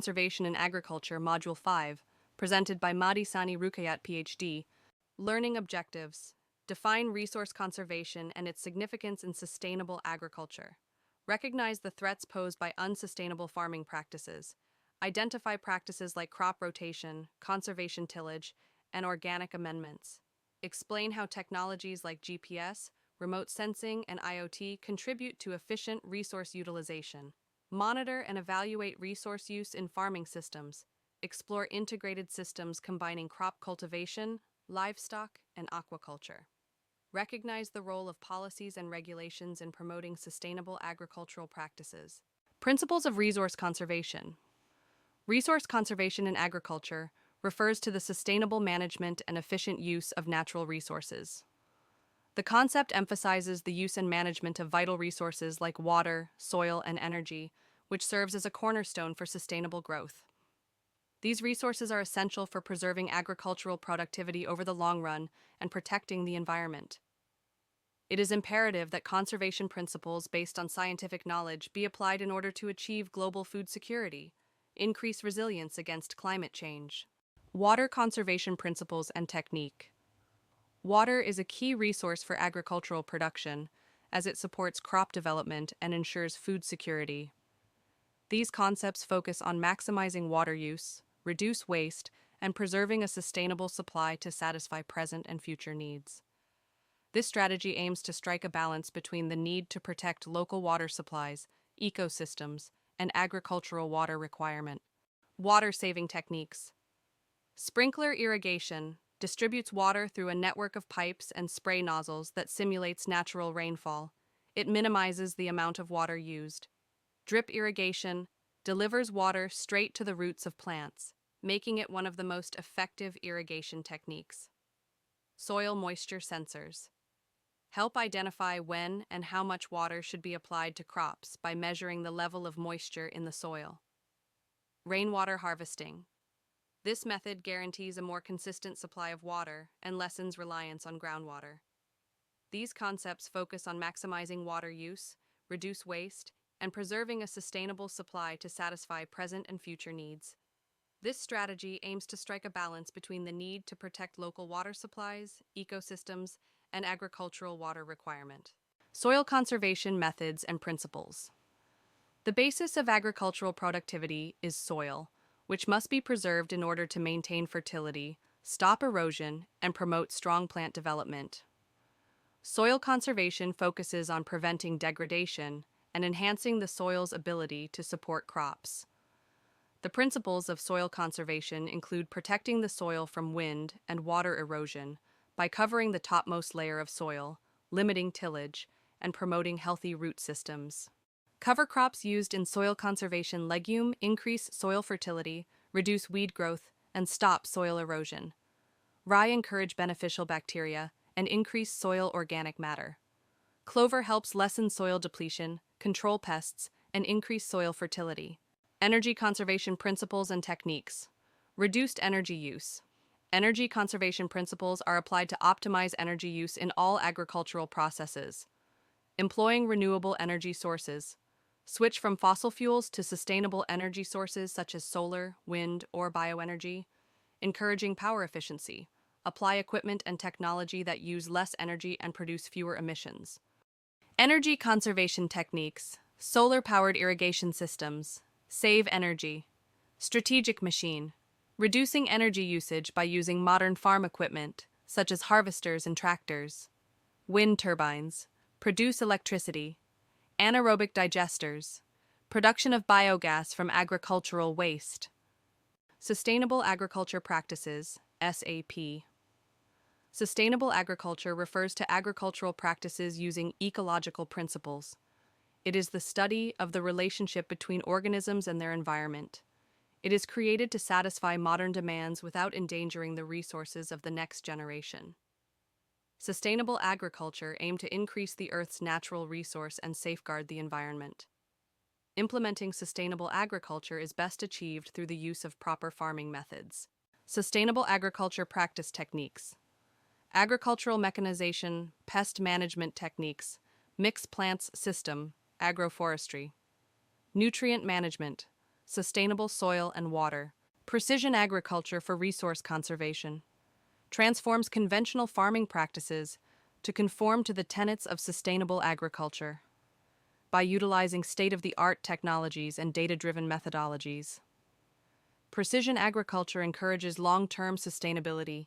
Conservation in Agriculture, Module 5, presented by Mahdi Sani Rukayat, PhD. Learning Objectives. Define resource conservation and its significance in sustainable agriculture. Recognize the threats posed by unsustainable farming practices. Identify practices like crop rotation, conservation tillage, and organic amendments. Explain how technologies like GPS, remote sensing, and IoT contribute to efficient resource utilization. Monitor and evaluate resource use in farming systems. Explore integrated systems combining crop cultivation, livestock, and aquaculture. Recognize the role of policies and regulations in promoting sustainable agricultural practices. Principles of resource conservation. Resource conservation in agriculture refers to the sustainable management and efficient use of natural resources. The concept emphasizes the use and management of vital resources like water, soil, and energy, which serves as a cornerstone for sustainable growth. These resources are essential for preserving agricultural productivity over the long run and protecting the environment. It is imperative that conservation principles based on scientific knowledge be applied in order to achieve global food security, increase resilience against climate change. Water conservation principles and technique. Water is a key resource for agricultural production, as it supports crop development and ensures food security. These concepts focus on maximizing water use, reduce waste, and preserving a sustainable supply to satisfy present and future needs. This strategy aims to strike a balance between the need to protect local water supplies, ecosystems, and agricultural water requirement. Water-saving techniques. Sprinkler irrigation distributes water through a network of pipes and spray nozzles that simulates natural rainfall. It minimizes the amount of water used. Drip irrigation delivers water straight to the roots of plants, making it one of the most effective irrigation techniques. Soil moisture sensors help identify when and how much water should be applied to crops by measuring the level of moisture in the soil. Rainwater harvesting. This method guarantees a more consistent supply of water and lessens reliance on groundwater. These concepts focus on maximizing water use, reduce waste, and preserving a sustainable supply to satisfy present and future needs. This strategy aims to strike a balance between the need to protect local water supplies, ecosystems, and agricultural water requirement. Soil conservation methods and principles. The basis of agricultural productivity is soil, which must be preserved in order to maintain fertility, stop erosion, and promote strong plant development. Soil conservation focuses on preventing degradation and enhancing the soil's ability to support crops. The principles of soil conservation include protecting the soil from wind and water erosion by covering the topmost layer of soil, limiting tillage, and promoting healthy root systems. Cover crops used in soil conservation legume increase soil fertility, reduce weed growth, and stop soil erosion. Rye encourage beneficial bacteria and increase soil organic matter. Clover helps lessen soil depletion, control pests, and increase soil fertility. Energy conservation principles and techniques. Reduced energy use. Energy conservation principles are applied to optimize energy use in all agricultural processes. Employing renewable energy sources. Switch from fossil fuels to sustainable energy sources such as solar, wind, or bioenergy. Encouraging power efficiency. Apply equipment and technology that use less energy and produce fewer emissions. Energy conservation techniques. Solar-powered irrigation systems. Save energy. Strategic machine. Reducing energy usage by using modern farm equipment, such as harvesters and tractors. Wind turbines. Produce electricity. Anaerobic digesters. Production of biogas from agricultural waste. Sustainable agriculture practices, SAP. Sustainable agriculture refers to agricultural practices using ecological principles. It is the study of the relationship between organisms and their environment. It is created to satisfy modern demands without endangering the resources of the next generation. Sustainable agriculture aims to increase the Earth's natural resource and safeguard the environment. Implementing sustainable agriculture is best achieved through the use of proper farming methods. Sustainable agriculture practice techniques. Agricultural mechanization, pest management techniques, mixed plants system, agroforestry. Nutrient management, sustainable soil and water. Precision agriculture for resource conservation transforms conventional farming practices to conform to the tenets of sustainable agriculture by utilizing state-of-the-art technologies and data-driven methodologies. Precision agriculture encourages long-term sustainability.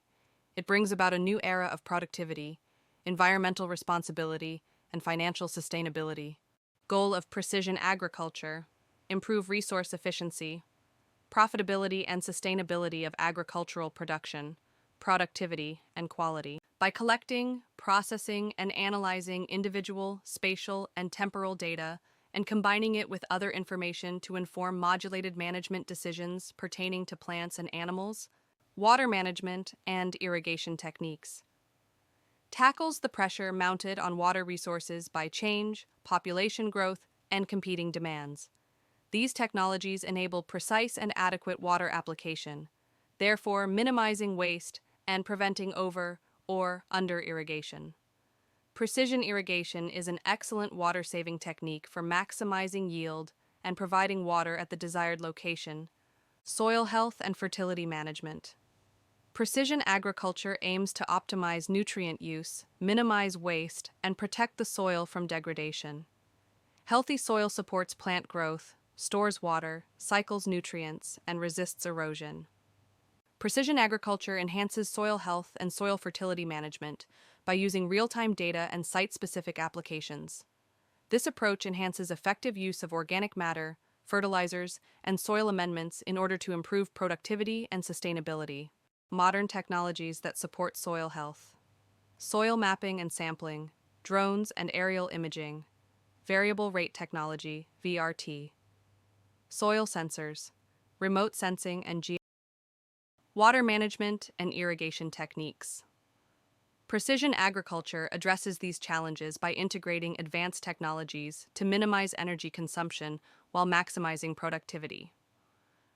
It brings about a new era of productivity, environmental responsibility, and financial sustainability. Goal of precision agriculture: improve resource efficiency, profitability and sustainability of agricultural production, productivity, and quality. By collecting, processing, and analyzing individual, spatial, and temporal data, and combining it with other information to inform modulated management decisions pertaining to plants and animals, water management, and irrigation techniques. Tackles the pressure mounted on water resources by change, population growth, and competing demands. These technologies enable precise and adequate water application, therefore minimizing waste and preventing over or under irrigation. Precision irrigation is an excellent water-saving technique for maximizing yield and providing water at the desired location. Soil health and fertility management. Precision agriculture aims to optimize nutrient use, minimize waste, and protect the soil from degradation. Healthy soil supports plant growth, stores water, cycles nutrients, and resists erosion. Precision agriculture enhances soil health and soil fertility management by using real-time data and site-specific applications. This approach enhances effective use of organic matter, fertilizers, and soil amendments in order to improve productivity and sustainability. Modern technologies that support soil health. Soil mapping and sampling, drones and aerial imaging, variable rate technology, VRT. Soil sensors, remote sensing and water management and irrigation techniques. Precision agriculture addresses these challenges by integrating advanced technologies to minimize energy consumption while maximizing productivity.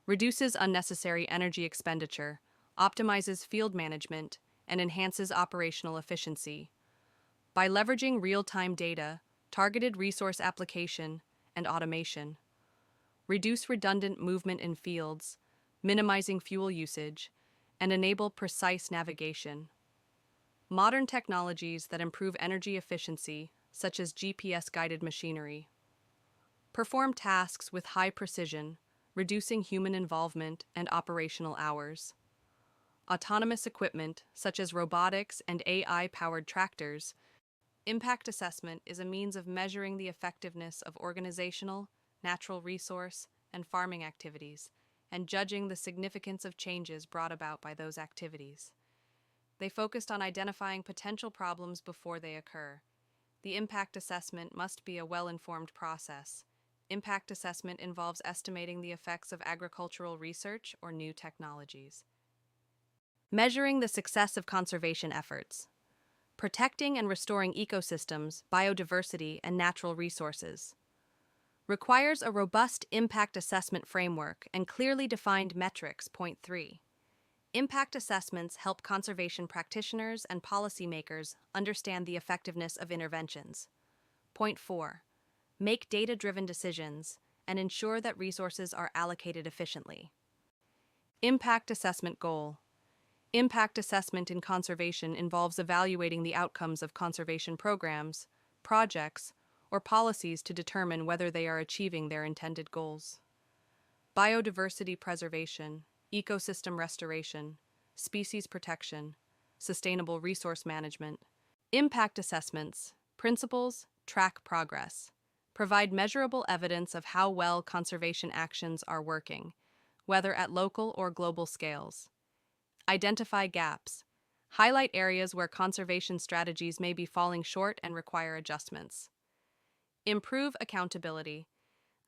Reduces unnecessary energy expenditure, optimizes field management, and enhances operational efficiency. By leveraging real-time data, targeted resource application, and automation. Reduce redundant movement in fields, minimizing fuel usage, and enable precise navigation. Modern technologies that improve energy efficiency, such as GPS-guided machinery. Perform tasks with high precision, reducing human involvement and operational hours. Autonomous equipment, such as robotics and AI-powered tractors. Impact assessment is a means of measuring the effectiveness of organizational, natural resource, and farming activities, and judging the significance of changes brought about by those activities. They focused on identifying potential problems before they occur. The impact assessment must be a well-informed process. Impact assessment involves estimating the effects of agricultural research or new technologies. Measuring the success of conservation efforts. Protecting and restoring ecosystems, biodiversity, and natural resources. Requires a robust impact assessment framework and clearly defined metrics. Point 3. Impact assessments help conservation practitioners and policymakers understand the effectiveness of interventions. Point 4. Make data-driven decisions and ensure that resources are allocated efficiently. Impact assessment goal. Impact assessment in conservation involves evaluating the outcomes of conservation programs, projects, or policies to determine whether they are achieving their intended goals. Biodiversity preservation, ecosystem restoration, species protection, sustainable resource management. Impact assessments, principles, track progress, provide measurable evidence of how well conservation actions are working, whether at local or global scales. Identify gaps, highlight areas where conservation strategies may be falling short and require adjustments. Improve accountability.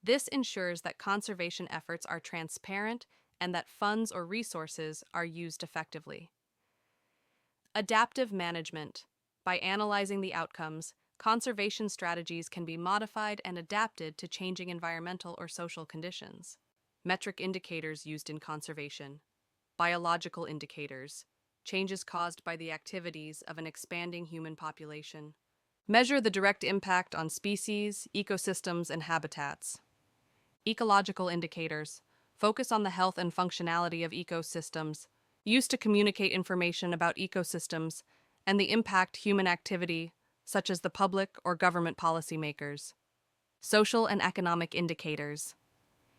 This ensures that conservation efforts are transparent and that funds or resources are used effectively. Adaptive management. By analyzing the outcomes, conservation strategies can be modified and adapted to changing environmental or social conditions. Metric indicators used in conservation. Biological indicators. Changes caused by the activities of an expanding human population. Measure the direct impact on species, ecosystems, and habitats. Ecological indicators. focus on the health and functionality of ecosystems, used to communicate information about ecosystems and the impact human activity, such as the public or government policymakers. Social and economic indicators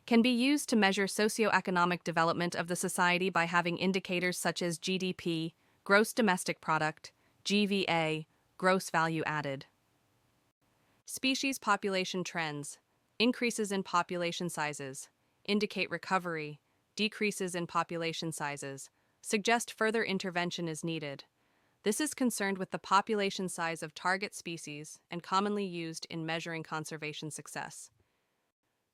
can be used to measure socioeconomic development of the society by having indicators such as GDP, gross domestic product, GVA, gross value added. Species population trends, increases in population sizes, indicate recovery, decreases in population sizes, suggest further intervention is needed. This is concerned with the population size of target species and commonly used in measuring conservation success.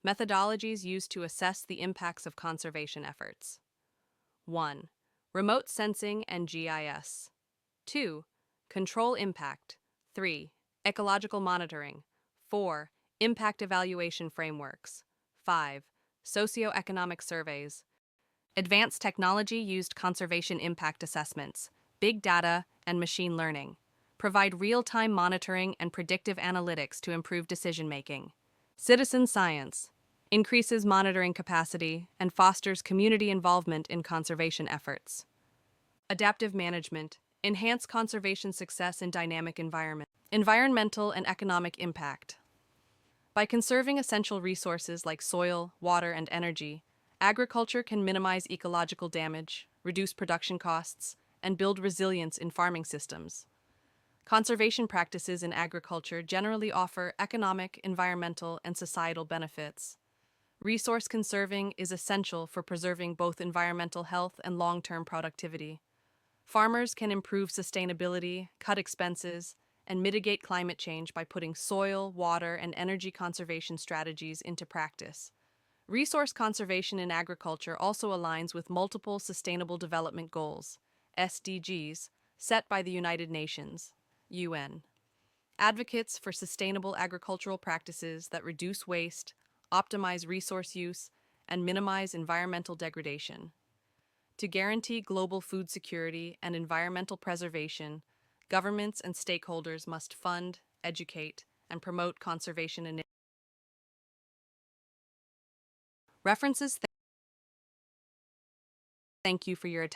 Methodologies used to assess the impacts of conservation efforts. 1. Remote sensing and GIS. 2. Control impact. 3. Ecological monitoring. 4. Impact evaluation frameworks. 5. Socioeconomic surveys. Advanced technology used conservation impact assessments, big data, and machine learning. Provide real-time monitoring and predictive analytics to improve decision-making. Citizen science increases monitoring capacity and fosters community involvement in conservation efforts. Adaptive management enhance conservation success in dynamic environments. Environmental and economic impact. By conserving essential resources like soil, water, and energy, agriculture can minimize ecological damage, reduce production costs, and build resilience in farming systems. Conservation practices in agriculture generally offer economic, environmental, and societal benefits. Resource conserving is essential for preserving both environmental health and long-term productivity. Farmers can improve sustainability, cut expenses, and mitigate climate change by putting soil, water, and energy conservation strategies into practice. Resource conservation in agriculture also aligns with multiple Sustainable Development Goals, SDGs, set by the United Nations, UN. Advocates for sustainable agricultural practices that reduce waste, optimize resource use, and minimize environmental degradation. To guarantee global food security and environmental preservation, governments and stakeholders must fund, educate, and promote conservation initiatives. References. Thank you for your attention.